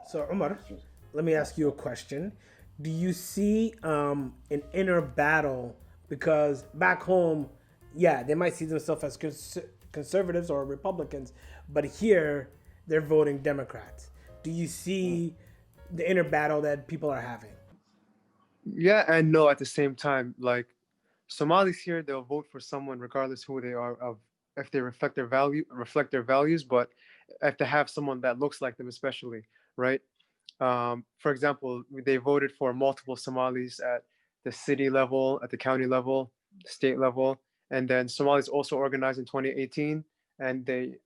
So, Umar, let me ask you a question. Do you see an inner battle? Because back home, yeah, they might see themselves as conservatives or Republicans, but here they're voting Democrats. Do you see the inner battle that people are having? Yeah and no at the same time. Like Somalis here, they'll vote for someone regardless who they are, of if they reflect their values, but if they have someone that looks like them, especially, right? For example, they voted for multiple Somalis at the city level, at the county level, state level, and then Somalis also organized in 2018, and they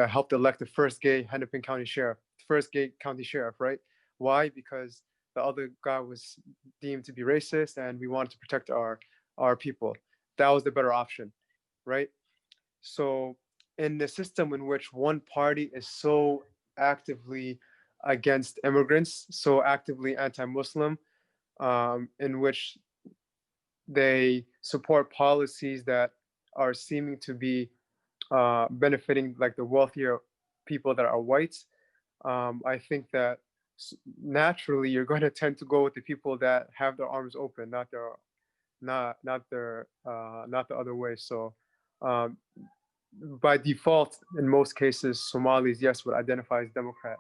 helped elect the first gay Hennepin County sheriff, first gay county sheriff, right? Why? Because the other guy was deemed to be racist, and we wanted to protect our people. That was the better option, right? So, in the system in which one party is so actively against immigrants, so actively anti-Muslim, in which they support policies that are seeming to be benefiting like the wealthier people that are whites, I think that naturally you're going to tend to go with the people that have their arms open, not the other way. So um, by default, in most cases, Somalis, yes, would identify as Democrat.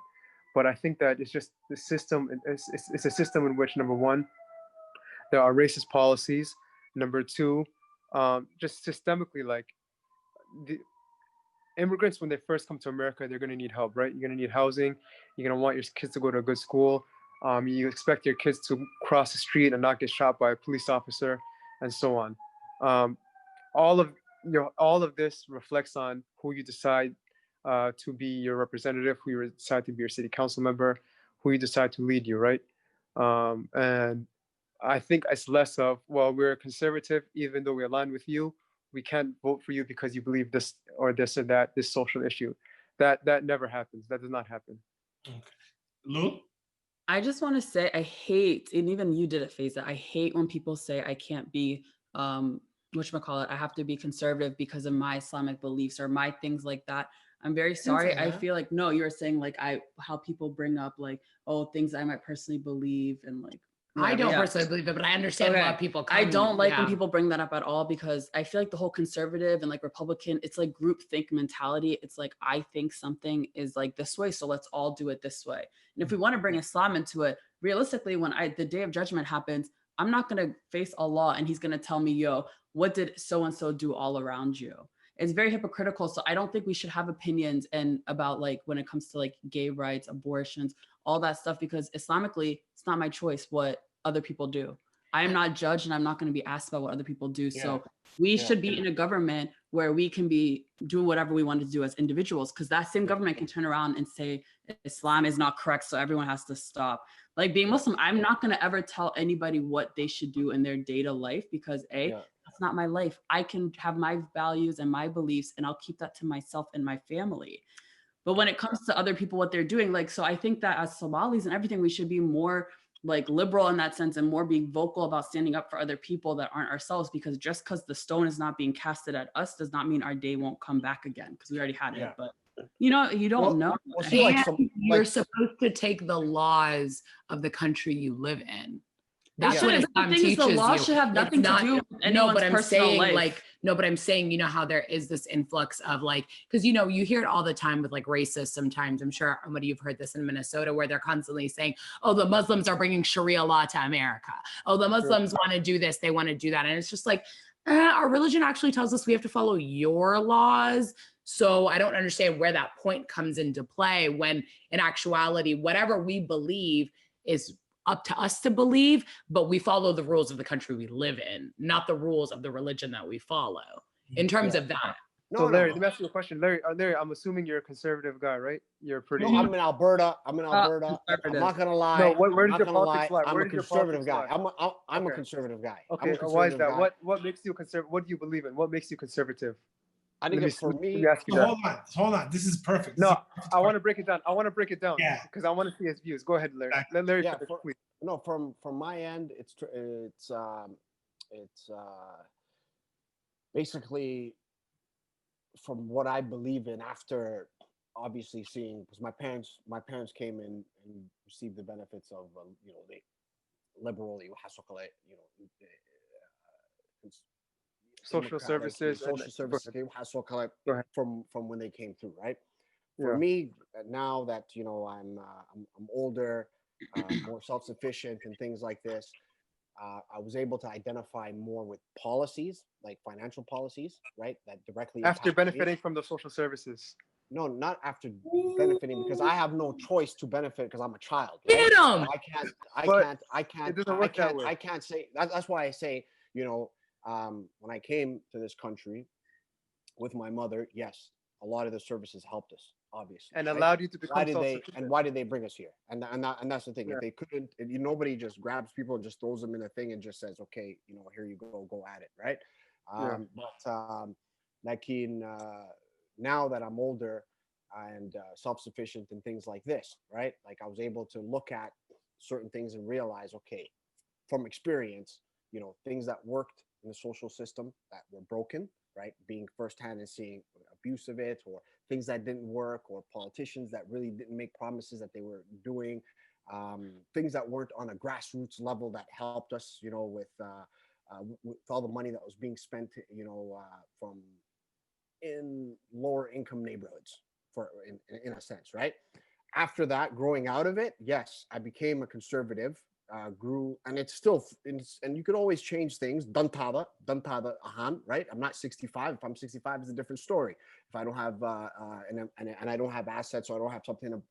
But I think that it's just the system. It's a system in which, number one, there are racist policies. Number two, just systemically, like the immigrants, when they first come to America, they're going to need help, right? You're going to need housing. You're going to want your kids to go to a good school. You expect your kids to cross the street and not get shot by a police officer, and so on. Um, all of this reflects on who you decide to be your representative, who you decide to be your city council member, who you decide to lead you, right? And I think it's less of, well, we're conservative, even though we align with you, we can't vote for you because you believe this or this or that, this social issue. That never happens. That does not happen. Okay. Lul? I just want to say I hate, and even you did it, Faiza. I hate when people say I can't be whatchamacallit, I have to be conservative because of my Islamic beliefs or my things like that. I'm very sorry. I feel like, no, you're saying like how people bring up like, oh, things I might personally believe and like I don't personally believe it, but I understand a lot of people I don't like when people bring that up at all, because I feel like the whole conservative and like Republican, it's like group think mentality. It's like, I think something is like this way, so let's all do it this way. And if we want to bring Islam into it, realistically, when the day of judgment happens, I'm not going to face Allah and he's going to tell me, yo, what did so-and-so do all around you? It's very hypocritical. So I don't think we should have opinions and about like when it comes to like gay rights, abortions, all that stuff, because Islamically, it's not my choice what other people do. I am not judged and I'm not going to be asked about what other people do. Yeah. So we should be in a government where we can be doing whatever we want to do as individuals, because that same government can turn around and say Islam is not correct, so everyone has to stop. Like being Muslim, I'm not going to ever tell anybody what they should do in their day to life, because that's not my life. I can have my values and my beliefs and I'll keep that to myself and my family. But when it comes to other people, what they're doing, like, so I think that as Somalis and everything, we should be more like liberal in that sense and more being vocal about standing up for other people that aren't ourselves, because just because the stone is not being casted at us does not mean our day won't come back again, because we already had it. But you know, you don't know. Well, see, you're supposed to take the laws of the country you live in. That's what Islam teaches you. The law should have nothing to do with anyone's personal life. But I'm saying, you know how there is this influx of like, because, you know, you hear it all the time with like racists sometimes. I'm sure somebody you've heard this in Minnesota, where they're constantly saying, oh, the Muslims are bringing Sharia law to America. Oh, the Muslims want to do this. They want to do that. And it's just like, our religion actually tells us we have to follow your laws. So I don't understand where that point comes into play, when in actuality, whatever we believe is up to us to believe, but we follow the rules of the country we live in, not the rules of the religion that we follow, in terms of that. So Larry, let me ask you a question. Larry, I'm assuming you're a conservative guy, right? You're pretty. No, I'm in Alberta. I'm not gonna lie. No, where does your politics lie? I'm a conservative guy. I'm a conservative guy. Okay, why is that? What makes you conservative? What do you believe in? What makes you conservative? I think for me. Hold on. This is perfect. I want to break it down. Yeah. Because I want to see his views. Go ahead, Larry. Let Larry finish, please. No, from my end, it's basically from what I believe in after obviously seeing, because my parents came in and received the benefits of the liberal, social services, social services from when they came through, right? For Yeah. me, now that I'm older, more self-sufficient and things like this, I was able to identify more with policies, like financial policies, right? That directly After impact benefiting me. from the social services. No, not after benefiting, because I have no choice to benefit because I'm a child. Right? Get 'em! I can't say that's why I say, when I came to this country with my mother, yes, a lot of the services helped us, obviously, and allowed you to become self-sufficient. Why did they bring us here? And that's the thing. Yeah. If they couldn't, nobody just grabs people and just throws them in a thing and just says, okay, here you go at it, right? Like now that I'm older and self-sufficient and things like this, right? Like I was able to look at certain things and realize, okay, from experience, things that worked in the social system that were broken, right? Being firsthand and seeing abuse of it, or things that didn't work, or politicians that really didn't make promises that they were doing, things that weren't on a grassroots level that helped us, with all the money that was being spent, from in lower income neighborhoods, in a sense, right? After that, growing out of it, yes, I became a conservative. Grew, and it's still, and you could always change things. Dantada, ahan, right? I'm not 65. If I'm 65, it's a different story. If I don't have, and I don't have assets, or I don't have something to,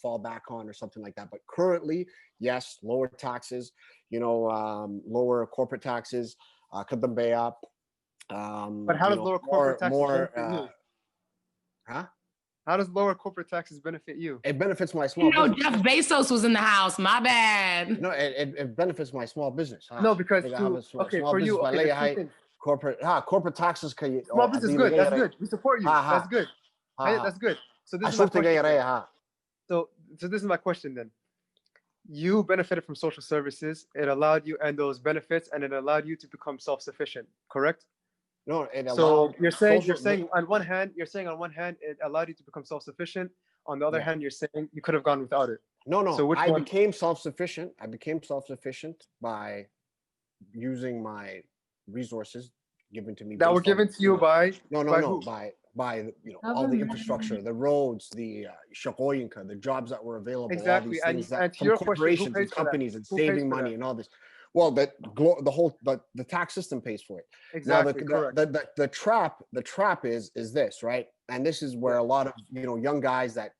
fall back on or something like that. But currently, yes, lower taxes, lower corporate taxes, kadambaya. But how does lower corporate taxes benefit you? Huh? How does lower corporate taxes benefit you? It benefits my small business. Jeff Bezos was in the house. My bad. No, it benefits my small business. No, because for you, corporate taxes. Small business is good. That's good. We support you. That's good. That's good. So this is my question. So this is my question then. You benefited from social services. It allowed you, and those benefits, and it allowed you to become self-sufficient. Correct? No, so you're saying on one hand it allowed you to become self-sufficient. On the other hand, you're saying you could have gone without it. No. So I became self-sufficient. I became self-sufficient by using my resources given to me. That were given to you by by all the infrastructure, the roads, the shaqoyinka, the jobs that were available. Exactly, all these things and from corporations and companies and saving money and all this. Well, the tax system pays for it. Exactly. Now the trap is this, right? And this is where a lot of young guys that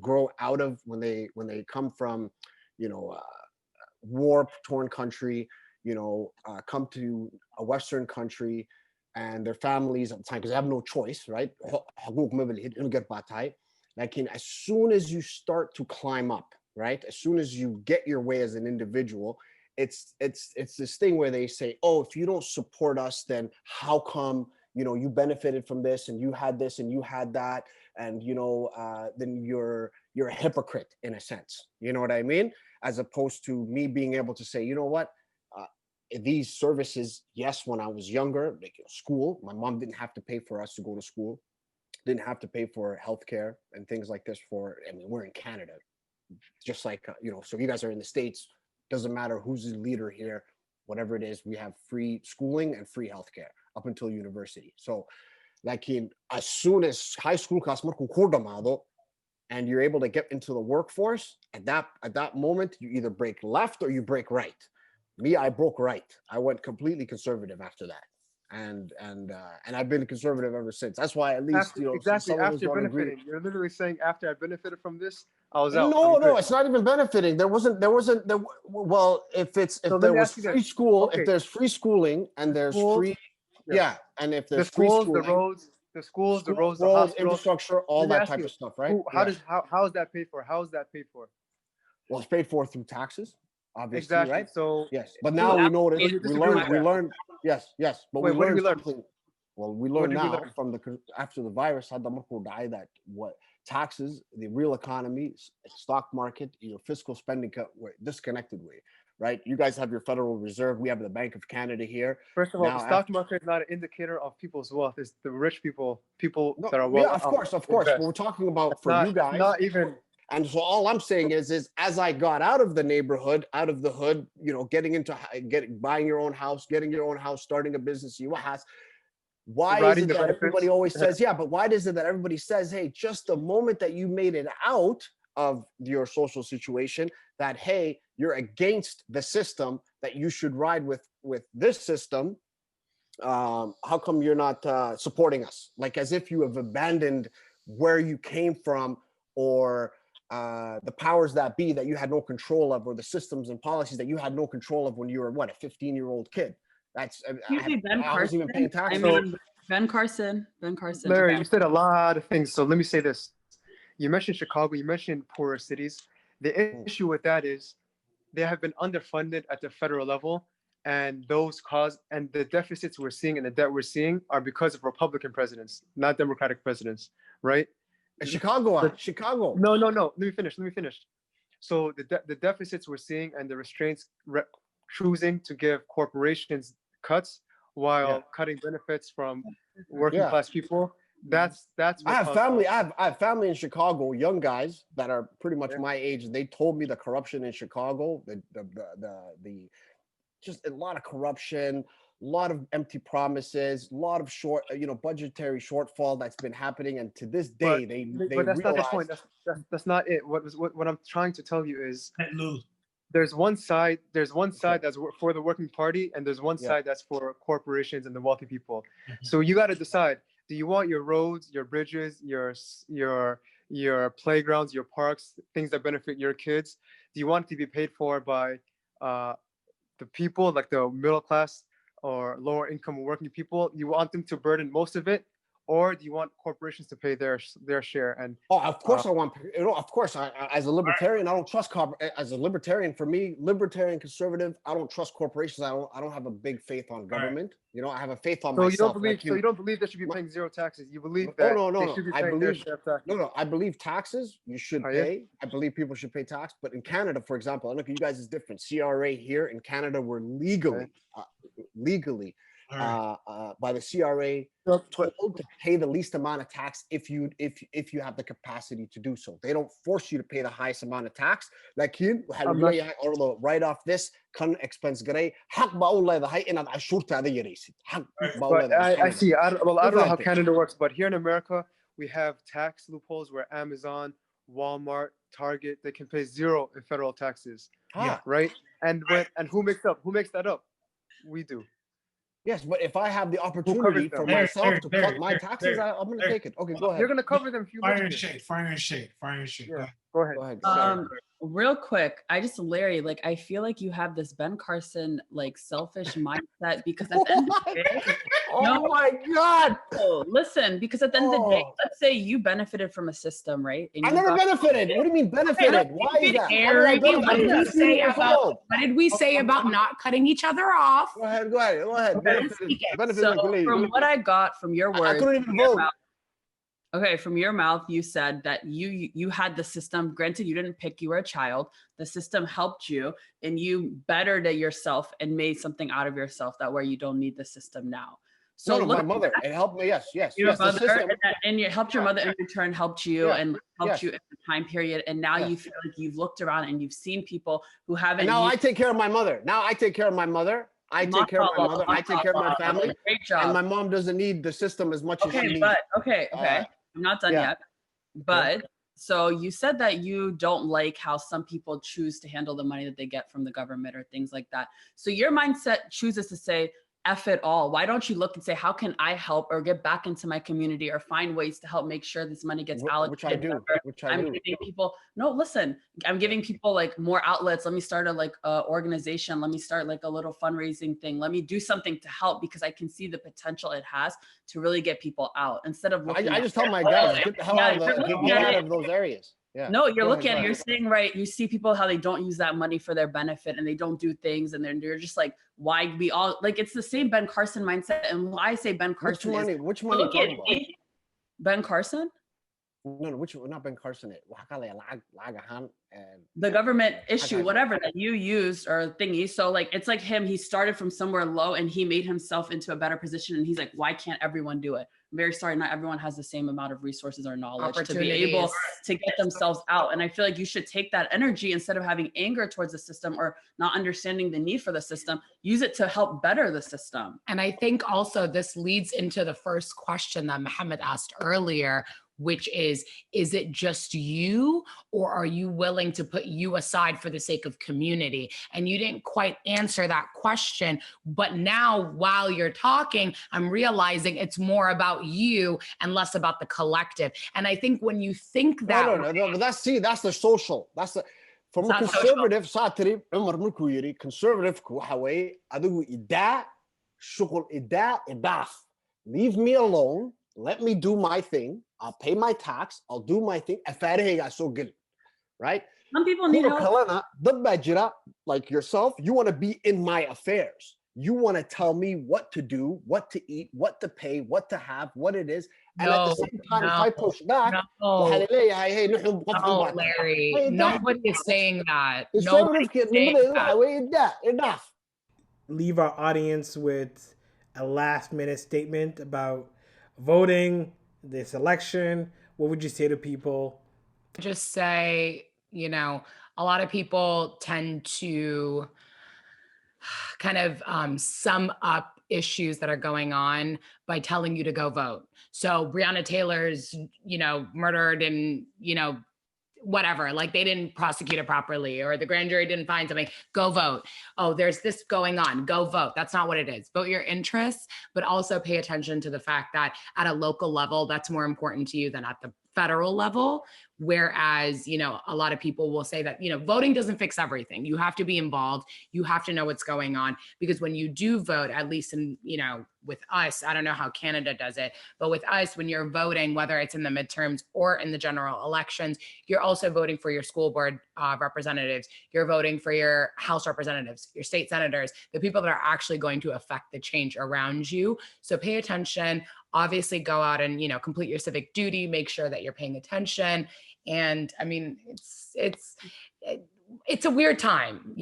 grow out of when they come from war-torn country, come to a Western country, and their families at the time, because they have no choice, right? Like as soon as you start to climb up, right? As soon as you get your way as an individual, it's this thing where they say, oh, if you don't support us, then how come you benefited from this and you had this and you had that, and then you're a hypocrite in a sense. You know what I mean? As opposed to me being able to say, you know what, these services, yes, when I was younger, like school, my mom didn't have to pay for us to go to school, didn't have to pay for healthcare and things like this. We're in Canada, just like so you guys are in the States. Doesn't matter who's the leader here, whatever it is, we have free schooling and free healthcare up until university. So like as soon as high school and you're able to get into the workforce, at that moment, you either break left or you break right. Me, I broke right. I went completely conservative after that. And I've been conservative ever since. That's why at least exactly after benefiting. You're literally saying after I benefited from this, I was out. No, it's not even benefiting. There wasn't. Well, if there was free school, if there's free schooling and there's free, and if there's free schooling, the roads, the hospitals, infrastructure, all that type of stuff, right? How is that paid for? How is that paid for? Well, it's paid for through taxes. Obviously, exactly. Right? So yes, but now we notice we learned. Yes. But we learned something. Well, we learned now from after the virus had that what taxes, the real economy, stock market, fiscal spending were disconnected with. right? You guys have your Federal Reserve. We have the Bank of Canada here. First of all, Now, the stock market is not an indicator of people's wealth. It's the rich people, no, that are well. yeah, of course. But we're talking about for you guys. Not even. And so all I'm saying is as I got out of the neighborhood, out of the hood, you know, getting into buying your own house, getting your own house, starting a business, you has. Why is it that everybody always says, yeah, but why is it that everybody says, hey, just the moment that you made it out of your social situation, that, hey, you're against the system, that you should ride with this system. How come you're not supporting us? Like as if you have abandoned where you came from, or the powers that be that you had no control of, or the systems and policies that you had no control of when you were, what, a 15-year-old kid. That's I wasn't even paying taxes. I mean, Ben Carson. Larry, okay. You said a lot of things. So let me say this. You mentioned Chicago, you mentioned poorer cities. The issue with that is they have been underfunded at the federal level, and the deficits we're seeing and the debt we're seeing are because of Republican presidents, not Democratic presidents, right? Chicago. No. Let me finish. So the deficits we're seeing and the restraints choosing to give corporations cuts while cutting benefits from working class people. That's I have family. I have family in Chicago, young guys that are pretty much my age, and they told me the corruption in Chicago, the just a lot of corruption, a lot of empty promises, a lot of budgetary shortfall that's been happening, and to this day they that's not the point. That's not it. What I'm trying to tell you is there's one side that's for the working party, and there's one side that's for corporations and the wealthy people. So you got to decide: do you want your roads, your bridges, your playgrounds, your parks, things that benefit your kids? Do you want it to be paid for by the people, like the middle class or lower income working people? You want them to burden most of it, or do you want corporations to pay their share? And of course, I as a libertarian, I don't trust as a libertarian. For me, libertarian conservative, I don't trust corporations. I don't have a big faith on government. You know, I have a faith on myself. You don't believe they should be paying zero taxes. You believe that they should be paying their share of taxes. I believe taxes you should pay. I believe people should pay tax. But in Canada, for example, I look at you guys is different. CRA here in Canada, we're legally by the CRA told to pay the least amount of tax if you have the capacity to do so. They don't force you to pay the highest amount of tax. Lakin or write off this kan expense gray حق بقول هاي إن عشورتي هذا يريسي حق بقول I see. I don't know how Canada works, but here in America we have tax loopholes where Amazon, Walmart, Target, they can pay zero in federal taxes. Right? And who makes that up? We do. Yes, but if I have the opportunity for myself to cut my taxes, I'm going to take it. Okay, go ahead. You're going to cover them. Fire Shade. Yeah. Go ahead. Real quick, Larry, like, I feel like you have this Ben Carson, like, selfish mindset because at the end of the day, my God. Listen, because at the end of the day, let's say you benefited from a system, right? And I never benefited. What do you mean benefited? Why is that? What did we say about not cutting each other off? Go ahead. So from what I got from your words, I couldn't even vote. Okay, from your mouth, you said that you had the system. Granted, you didn't pick, you were a child. The system helped you and you bettered it yourself and made something out of yourself that where you don't need the system now. So my mother, it helped me. Yes. Your mother, and you helped your mother in return, helped you and helped you in the time period. And now you feel like you've looked around and you've seen people who haven't. And now I take care of my mother. I take care of my family. Great job. And my mom doesn't need the system as much as she needs. Okay. I'm not done yet. But so you said that you don't like how some people choose to handle the money that they get from the government or things like that. So your mindset chooses to say, F it all. Why don't you look and say, how can I help or get back into my community or find ways to help make sure this money gets allocated? Which I do. Giving people, I'm giving people like more outlets. Let me start a organization. Let me start like a little fundraising thing. Let me do something to help because I can see the potential it has to really get people out instead of looking I just tell my guys, get the hell out of those areas. Yeah. No, you're saying, right. You see people, how they don't use that money for their benefit and they don't do things. And they're just like, why we all like, it's the same Ben Carson mindset. And why I say Ben Carson Which money are you talking about? Ben Carson? No, which we're not being incarcerated. The government issue, whatever that you used or thingy. So like, it's like him, he started from somewhere low and he made himself into a better position. And he's like, why can't everyone do it? I'm very sorry, not everyone has the same amount of resources or knowledge to be able to get themselves out. And I feel like you should take that energy, instead of having anger towards the system or not understanding the need for the system, use it to help better the system. And I think also this leads into the first question that Mohammed asked earlier, which is it just you, or are you willing to put you aside for the sake of community? And you didn't quite answer that question, but now while you're talking, I'm realizing it's more about you and less about the collective. And I think when you think that— No, but that's the social. That's the— from a conservative, conservative leave me alone, let me do my thing, I'll pay my tax, I'll do my thing, right? Some people need help. Like yourself, you want to be in my affairs. You want to tell me what to do, what to eat, what to pay, what to have, what it is. And at the same time, if I push back, Larry, nobody is saying that. Enough. Leave our audience with a last-minute statement about voting, this election. What would you say to people? Just say, a lot of people tend to kind of sum up issues that are going on by telling you to go vote. So Breonna Taylor's, murdered and, whatever, like they didn't prosecute it properly, or the grand jury didn't find something, go vote. Oh, there's this going on, go vote. That's not what it is. Vote your interests, but also pay attention to the fact that at a local level, that's more important to you than at the federal level. Whereas, a lot of people will say that, voting doesn't fix everything. You have to be involved. You have to know what's going on, because when you do vote, at least in, with us, I don't know how Canada does it, but with us, when you're voting, whether it's in the midterms or in the general elections, you're also voting for your school board representatives. You're voting for your House representatives, your state senators, the people that are actually going to affect the change around you. So pay attention. Obviously, go out and, complete your civic duty, make sure that you're paying attention. And I mean, it's a weird time,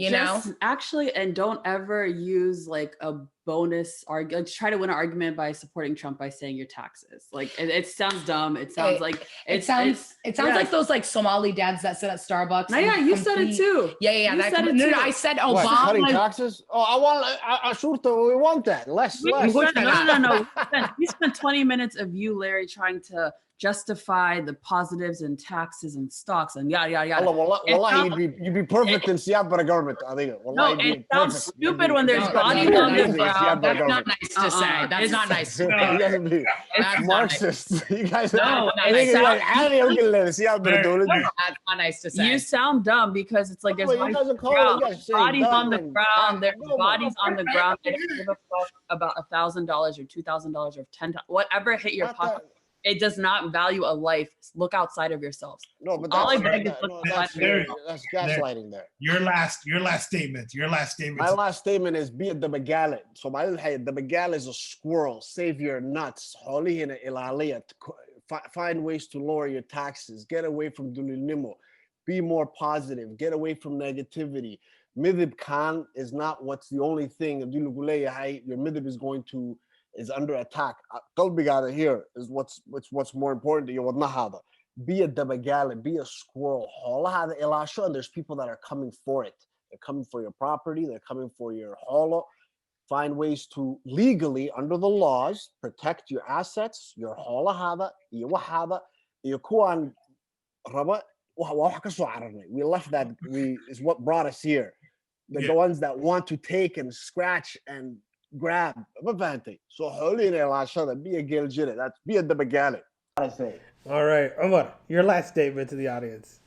Actually, and don't ever use like a bonus argument. Try to win an argument by supporting Trump by saying your taxes. Like it sounds dumb. It sounds like it sounds like those like Somali dads that sit at Starbucks. No, yeah, you said it too. Yeah. You said it too. No, I said Obama. What, cutting taxes? Oh, we want that. Less. No. We spent 20 minutes of you, Larry, trying to justify the positives and taxes and stocks and yada yada yada. Wallahi, you'd be perfect in Siyad government. No, it sounds stupid when there's bodies on the ground. That's not nice to say. That's not nice to say. That's Marxist. You guys. No, that's not nice to say. You sound dumb because it's like there's bodies on the ground. There's bodies on the ground. They don't give a fuck about $1,000 or $2,000 or $10, whatever hit your pocket. It does not value a life. Look outside of yourselves. No, but all I beg is look that's gaslighting there. Your last statement. My last statement is be a dabagale. So my dabagale is a squirrel. Save your nuts. Find ways to lower your taxes. Get away from dulinimo. Be more positive. Get away from negativity. Midib Khan is not what's the only thing. Your midib is under attack. Qalbigaada here is what's more important to you. Be a dabagale, be a squirrel. And there's people that are coming for it. They're coming for your property. They're coming for your holo. Find ways to legally, under the laws, protect your assets, your holo. We left that. Is what brought us here. The ones that want to take and scratch and grab. So be a gilgit. That's be a dabagale. I say. All right, Omar, your last statement to the audience.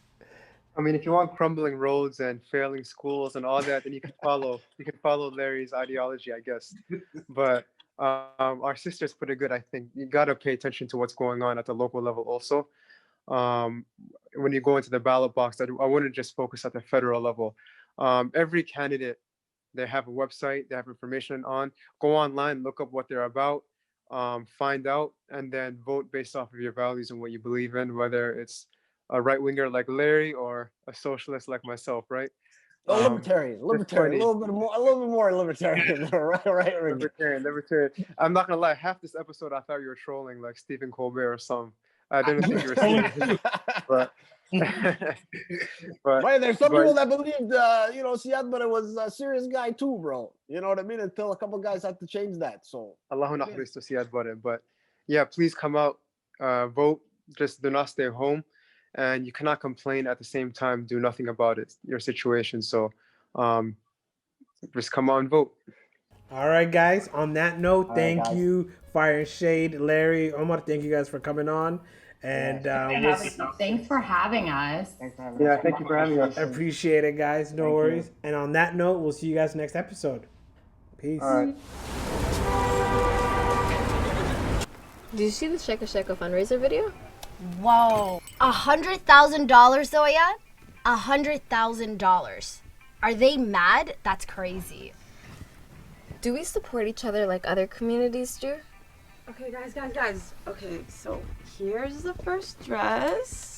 I mean, if you want crumbling roads and failing schools and all that, then you can follow Larry's ideology, I guess. But our sisters put it good. I think you got to pay attention to what's going on at the local level also. When you go into the ballot box, I wouldn't just focus at the federal level. Every candidate, they have a website, they have information on. Go online, look up what they're about. find out, and then vote based off of your values and what you believe in, whether it's a right winger like Larry or a socialist like myself, right? Libertarian, a little bit more libertarian, right? Libertarian. I'm not gonna lie. Half this episode, I thought you were trolling like Stephen Colbert or something. I didn't think you were serious, but right, there's some people that believed, Siad, but it was a serious guy too, bro. You know what I mean? Until a couple guys had to change that. So Allahu nahris to Siad, but yeah, please come out, vote. Just do not stay home, and you cannot complain at the same time. Do nothing about it, your situation. So, just come on, vote. All right, guys. On that note, thank you, Fire Shade, Larry, Omar. Thank you guys for coming on. And thanks for having us. Yeah, thank you for having us. I appreciate it, guys. No worries. And on that note, we'll see you guys next episode. Peace. All right. Did you see the Sheeko Sheeko fundraiser video? Whoa. $100,000 though, yeah? $100,000. Are they mad? That's crazy. Do we support each other like other communities do? Okay, guys. Okay, so here's the first dress.